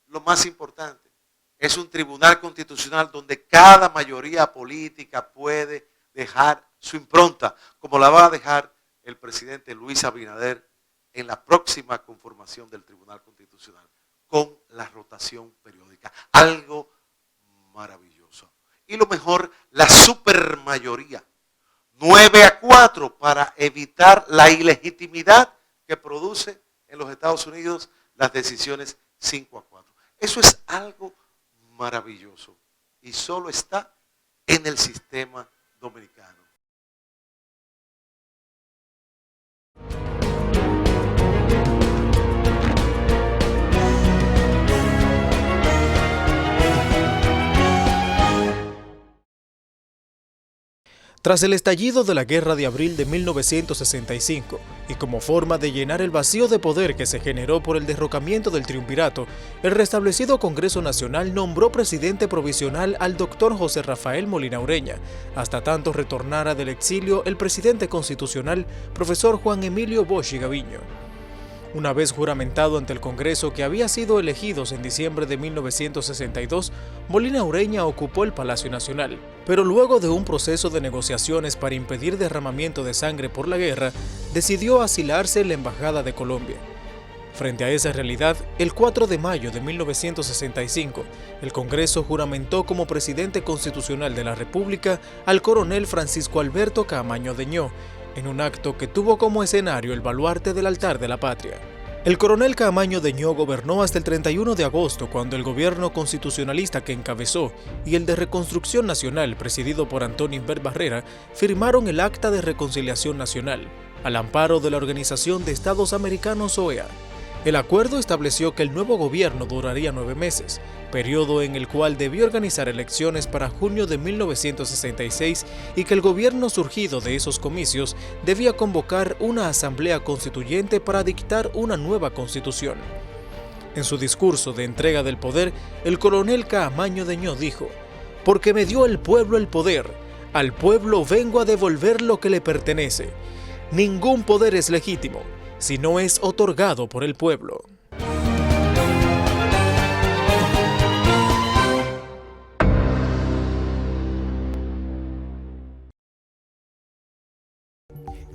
lo más importante, es un Tribunal Constitucional donde cada mayoría política puede dejar su impronta, como la va a dejar el presidente Luis Abinader en la próxima conformación del Tribunal Constitucional, con la rotación periódica. Algo maravilloso. Y lo mejor, la supermayoría. 9-4 para evitar la ilegitimidad que produce en los Estados Unidos las decisiones 5-4. Eso es algo maravilloso y solo está en el sistema dominicano. Tras el estallido de la Guerra de Abril de 1965 y como forma de llenar el vacío de poder que se generó por el derrocamiento del triunvirato, el restablecido Congreso Nacional nombró presidente provisional al doctor José Rafael Molina Ureña, hasta tanto retornara del exilio el presidente constitucional, profesor Juan Emilio Bosch y Gaviño. Una vez juramentado ante el Congreso que había sido elegidos en diciembre de 1962, Molina Ureña ocupó el Palacio Nacional, pero luego de un proceso de negociaciones para impedir derramamiento de sangre por la guerra, decidió asilarse en la Embajada de Colombia. Frente a esa realidad, el 4 de mayo de 1965, el Congreso juramentó como presidente constitucional de la República al coronel Francisco Alberto Caamaño Deñó, en un acto que tuvo como escenario el baluarte del altar de la patria. El coronel Caamaño Deñó gobernó hasta el 31 de agosto, cuando el gobierno constitucionalista que encabezó y el de Reconstrucción Nacional, presidido por Antonio Inver Barrera, firmaron el Acta de Reconciliación Nacional, al amparo de la Organización de Estados Americanos OEA. El acuerdo estableció que el nuevo gobierno duraría 9 meses, periodo en el cual debió organizar elecciones para junio de 1966 y que el gobierno surgido de esos comicios debía convocar una asamblea constituyente para dictar una nueva constitución. En su discurso de entrega del poder, el coronel Caamaño Deñó dijo: «Porque me dio el pueblo el poder, al pueblo vengo a devolver lo que le pertenece. Ningún poder es legítimo si no es otorgado por el pueblo».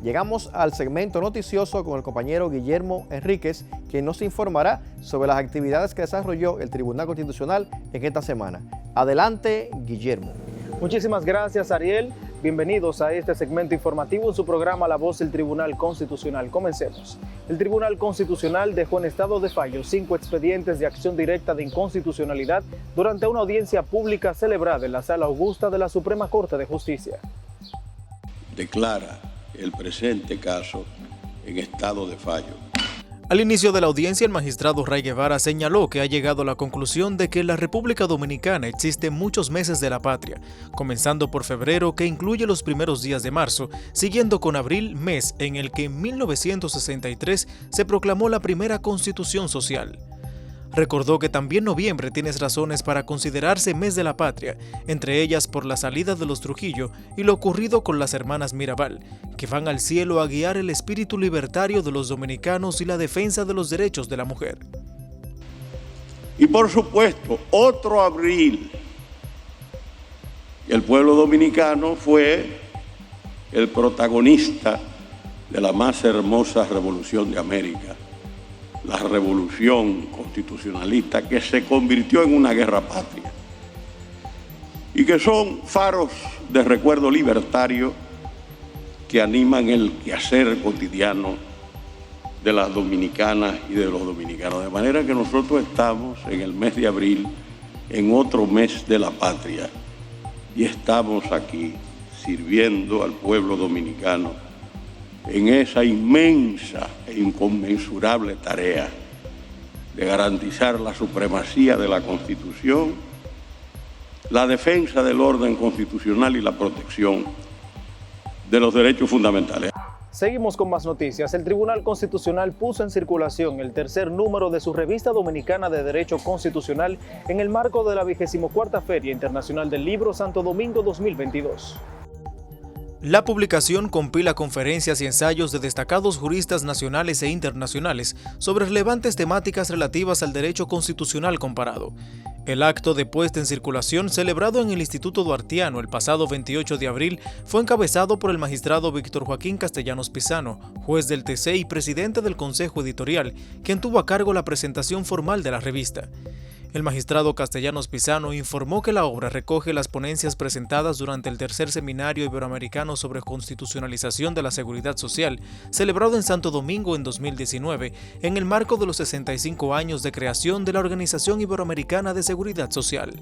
Llegamos al segmento noticioso con el compañero Guillermo Enríquez, quien nos informará sobre las actividades que desarrolló el Tribunal Constitucional en esta semana. Adelante, Guillermo. Muchísimas gracias, Ariel. Bienvenidos a este segmento informativo en su programa La Voz del Tribunal Constitucional. Comencemos. El Tribunal Constitucional dejó en estado de fallo 5 expedientes de acción directa de inconstitucionalidad durante una audiencia pública celebrada en la Sala Augusta de la Suprema Corte de Justicia. Declara el presente caso en estado de fallo. Al inicio de la audiencia, el magistrado Ray Guevara señaló que ha llegado a la conclusión de que en la República Dominicana existen muchos meses de la patria, comenzando por febrero, que incluye los primeros días de marzo, siguiendo con abril, mes en el que en 1963 se proclamó la primera Constitución Social. Recordó que también noviembre tiene razones para considerarse mes de la patria, entre ellas por la salida de los Trujillo y lo ocurrido con las hermanas Mirabal, que van al cielo a guiar el espíritu libertario de los dominicanos y la defensa de los derechos de la mujer. Y por supuesto, otro abril, el pueblo dominicano fue el protagonista de la más hermosa revolución de América, la revolución constitucionalista que se convirtió en una guerra patria y que son faros de recuerdo libertario que animan el quehacer cotidiano de las dominicanas y de los dominicanos. De manera que nosotros estamos en el mes de abril, en otro mes de la patria, y estamos aquí sirviendo al pueblo dominicano en esa inmensa e inconmensurable tarea de garantizar la supremacía de la Constitución, la defensa del orden constitucional y la protección de los derechos fundamentales. Seguimos con más noticias. El Tribunal Constitucional puso en circulación el tercer número de su Revista Dominicana de Derecho Constitucional en el marco de la 24ª Feria Internacional del Libro Santo Domingo 2022. La publicación compila conferencias y ensayos de destacados juristas nacionales e internacionales sobre relevantes temáticas relativas al derecho constitucional comparado. El acto de puesta en circulación, celebrado en el Instituto Duartiano el pasado 28 de abril, fue encabezado por el magistrado Víctor Joaquín Castellanos Pisano, juez del TC y presidente del Consejo Editorial, quien tuvo a cargo la presentación formal de la revista. El magistrado Castellanos Pizano informó que la obra recoge las ponencias presentadas durante el tercer seminario iberoamericano sobre constitucionalización de la seguridad social, celebrado en Santo Domingo en 2019, en el marco de los 65 años de creación de la Organización Iberoamericana de Seguridad Social.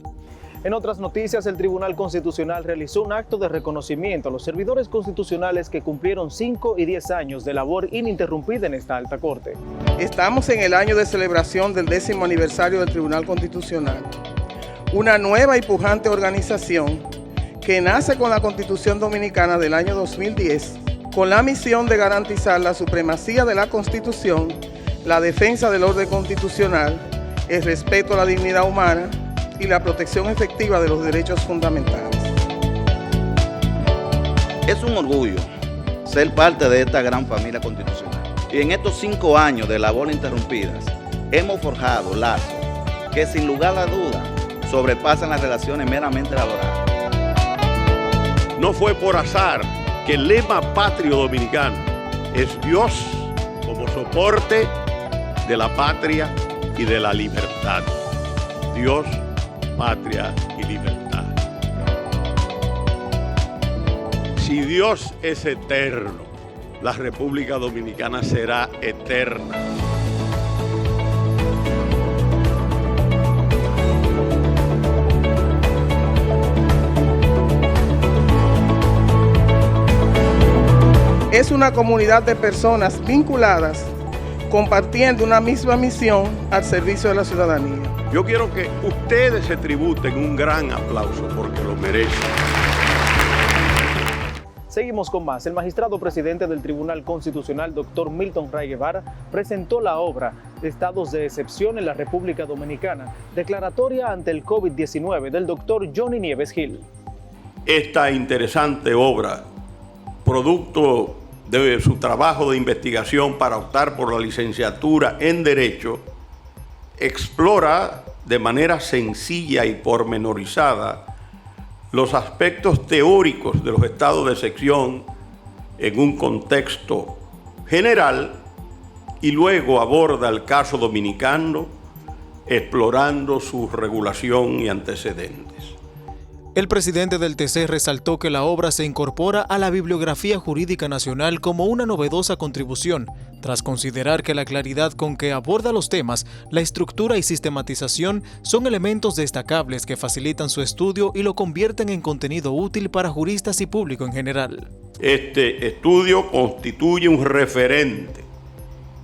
En otras noticias, el Tribunal Constitucional realizó un acto de reconocimiento a los servidores constitucionales que cumplieron 5 y 10 años de labor ininterrumpida en esta alta corte. Estamos en el año de celebración del 10º aniversario del Tribunal Constitucional, una nueva y pujante organización que nace con la Constitución Dominicana del año 2010, con la misión de garantizar la supremacía de la Constitución, la defensa del orden constitucional, el respeto a la dignidad humana y la protección efectiva de los derechos fundamentales. Es un orgullo ser parte de esta gran familia constitucional. Y en estos 5 años de labor interrumpidas, hemos forjado lazos que sin lugar a duda sobrepasan las relaciones meramente laborales. No fue por azar que el lema patrio dominicano es Dios como soporte de la patria y de la libertad. Dios, patria y libertad. Si Dios es eterno, la República Dominicana será eterna. Es una comunidad de personas vinculadas, compartiendo una misma misión al servicio de la ciudadanía. Yo quiero que ustedes se tributen un gran aplauso porque lo merecen. Seguimos con más. El magistrado presidente del Tribunal Constitucional, doctor Milton Ray Guevara, presentó la obra de Estados de Excepción en la República Dominicana, declaratoria ante el COVID-19 del doctor Johnny Nieves Gil. Esta interesante obra, producto de su trabajo de investigación para optar por la licenciatura en Derecho, explora de manera sencilla y pormenorizada los aspectos teóricos de los estados de excepción en un contexto general y luego aborda el caso dominicano explorando su regulación y antecedentes. El presidente del TC resaltó que la obra se incorpora a la bibliografía jurídica nacional como una novedosa contribución, tras considerar que la claridad con que aborda los temas, la estructura y sistematización son elementos destacables que facilitan su estudio y lo convierten en contenido útil para juristas y público en general. Este estudio constituye un referente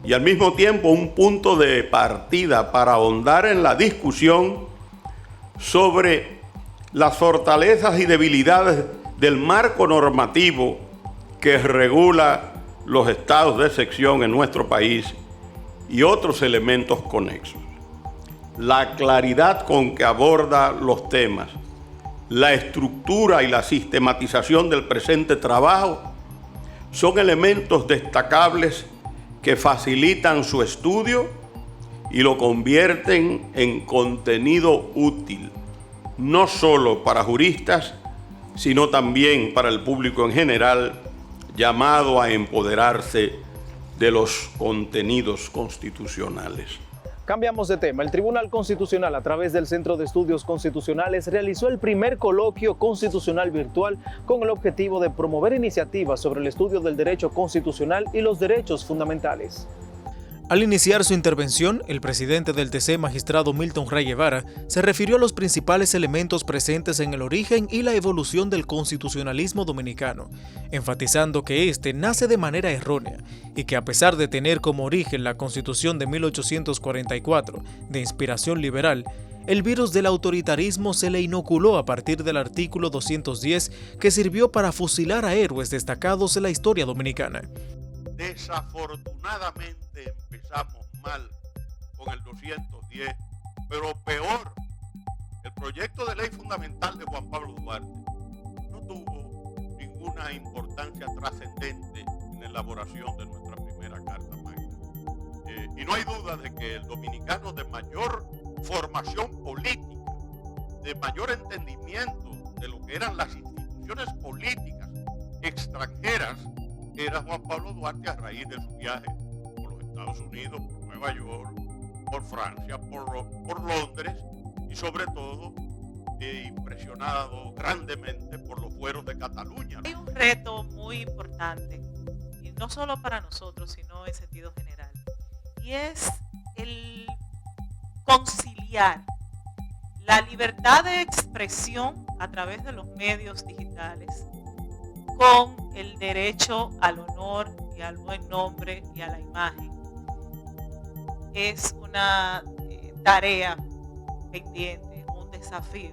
y al mismo tiempo un punto de partida para ahondar en la discusión sobre las fortalezas y debilidades del marco normativo que regula los estados de excepción en nuestro país y otros elementos conexos. La claridad con que aborda los temas, la estructura y la sistematización del presente trabajo son elementos destacables que facilitan su estudio y lo convierten en contenido útil, no solo para juristas, sino también para el público en general, llamado a empoderarse de los contenidos constitucionales. Cambiamos de tema. El Tribunal Constitucional, a través del Centro de Estudios Constitucionales, realizó el primer coloquio constitucional virtual con el objetivo de promover iniciativas sobre el estudio del derecho constitucional y los derechos fundamentales. Al iniciar su intervención, el presidente del TC, magistrado Milton Ray Guevara, se refirió a los principales elementos presentes en el origen y la evolución del constitucionalismo dominicano, enfatizando que este nace de manera errónea y que a pesar de tener como origen la Constitución de 1844, de inspiración liberal, el virus del autoritarismo se le inoculó a partir del artículo 210 que sirvió para fusilar a héroes destacados en la historia dominicana. Desafortunadamente empezamos mal con el 210, pero peor, el proyecto de ley fundamental de Juan Pablo Duarte no tuvo ninguna importancia trascendente en la elaboración de nuestra primera Carta Magna. Y no hay duda de que el dominicano de mayor formación política, de mayor entendimiento de lo que eran las instituciones políticas extranjeras, era Juan Pablo Duarte a raíz de su viaje por los Estados Unidos, por Nueva York, por Francia, por Londres y sobre todo impresionado grandemente por los fueros de Cataluña. Hay un reto muy importante, y no solo para nosotros, sino en sentido general, y es el conciliar la libertad de expresión a través de los medios digitales con el derecho al honor y al buen nombre y a la imagen. Es una tarea pendiente, un desafío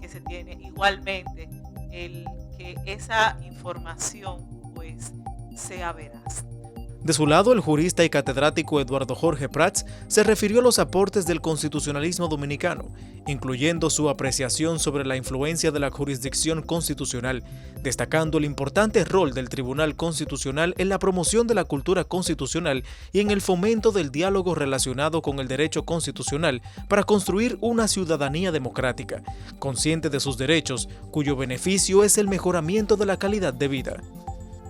que se tiene. Igualmente, el que esa información pues sea veraz. De su lado, el jurista y catedrático Eduardo Jorge Prats se refirió a los aportes del constitucionalismo dominicano, incluyendo su apreciación sobre la influencia de la jurisdicción constitucional, destacando el importante rol del Tribunal Constitucional en la promoción de la cultura constitucional y en el fomento del diálogo relacionado con el derecho constitucional para construir una ciudadanía democrática, consciente de sus derechos, cuyo beneficio es el mejoramiento de la calidad de vida.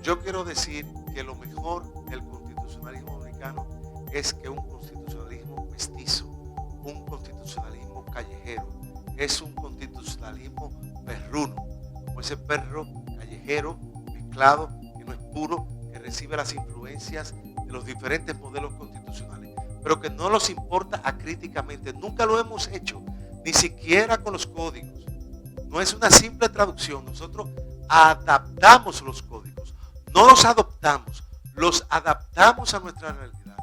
Yo quiero decir que lo mejor del constitucionalismo dominicano es que un constitucionalismo mestizo, un constitucionalismo callejero, es un constitucionalismo perruno, como ese perro callejero mezclado, que no es puro, que recibe las influencias de los diferentes modelos constitucionales, pero que no nos importa acríticamente. Nunca lo hemos hecho, ni siquiera con los códigos. No es una simple traducción, nosotros adaptamos los códigos. No los adoptamos, los adaptamos a nuestra realidad.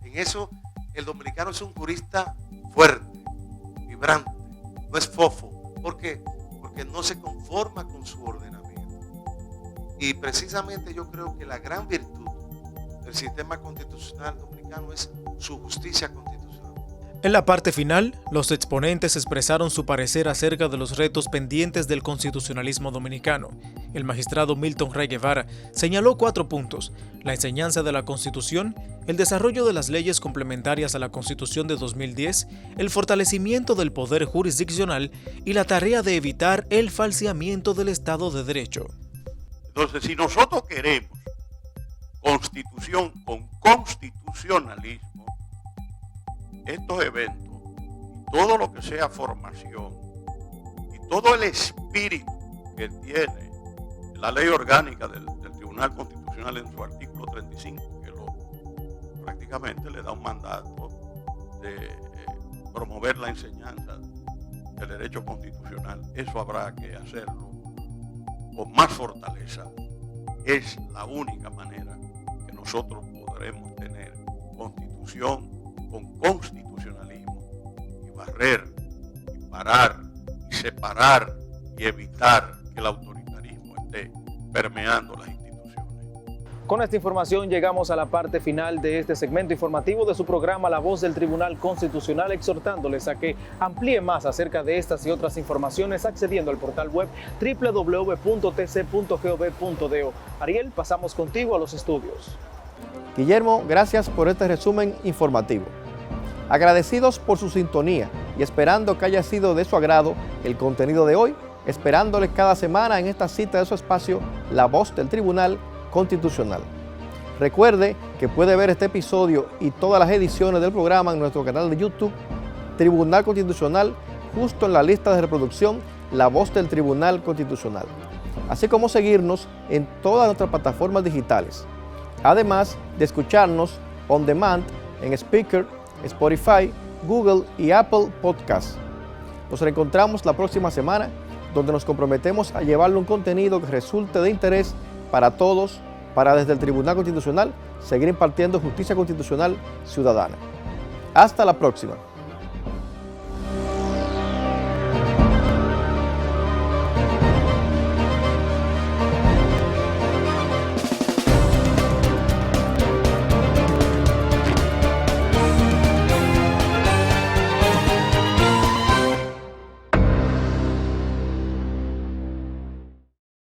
En eso el dominicano es un jurista fuerte, vibrante, no es fofo. ¿Por qué? Porque no se conforma con su ordenamiento. Y precisamente yo creo que la gran virtud del sistema constitucional dominicano es su justicia constitucional. En la parte final, los exponentes expresaron su parecer acerca de los retos pendientes del constitucionalismo dominicano. El magistrado Milton Rey Guevara señaló 4 puntos: la enseñanza de la Constitución, el desarrollo de las leyes complementarias a la Constitución de 2010, el fortalecimiento del poder jurisdiccional y la tarea de evitar el falseamiento del Estado de Derecho. Entonces, si nosotros queremos constitución con constitucionalismo, estos eventos y todo lo que sea formación y todo el espíritu que tiene la ley orgánica del Tribunal Constitucional en su artículo 35, que prácticamente le da un mandato de promover la enseñanza del derecho constitucional, eso habrá que hacerlo con más fortaleza. Es la única manera que nosotros podremos tener constitución con constitucionalismo y barrer, y parar, y separar y evitar que el autoritarismo esté permeando las instituciones. Con esta información llegamos a la parte final de este segmento informativo de su programa La Voz del Tribunal Constitucional, exhortándoles a que amplíen más acerca de estas y otras informaciones accediendo al portal web www.tc.gov.do. Ariel, pasamos contigo a los estudios. Guillermo, gracias por este resumen informativo. Agradecidos por su sintonía y esperando que haya sido de su agrado el contenido de hoy, esperándoles cada semana en esta cita de su espacio, La Voz del Tribunal Constitucional. Recuerde que puede ver este episodio y todas las ediciones del programa en nuestro canal de YouTube, Tribunal Constitucional, justo en la lista de reproducción La Voz del Tribunal Constitucional, así como seguirnos en todas nuestras plataformas digitales, además de escucharnos on demand en Speaker, Spotify, Google y Apple Podcasts. Nos reencontramos la próxima semana, donde nos comprometemos a llevarle un contenido que resulte de interés para todos, para desde el Tribunal Constitucional seguir impartiendo justicia constitucional ciudadana. Hasta la próxima.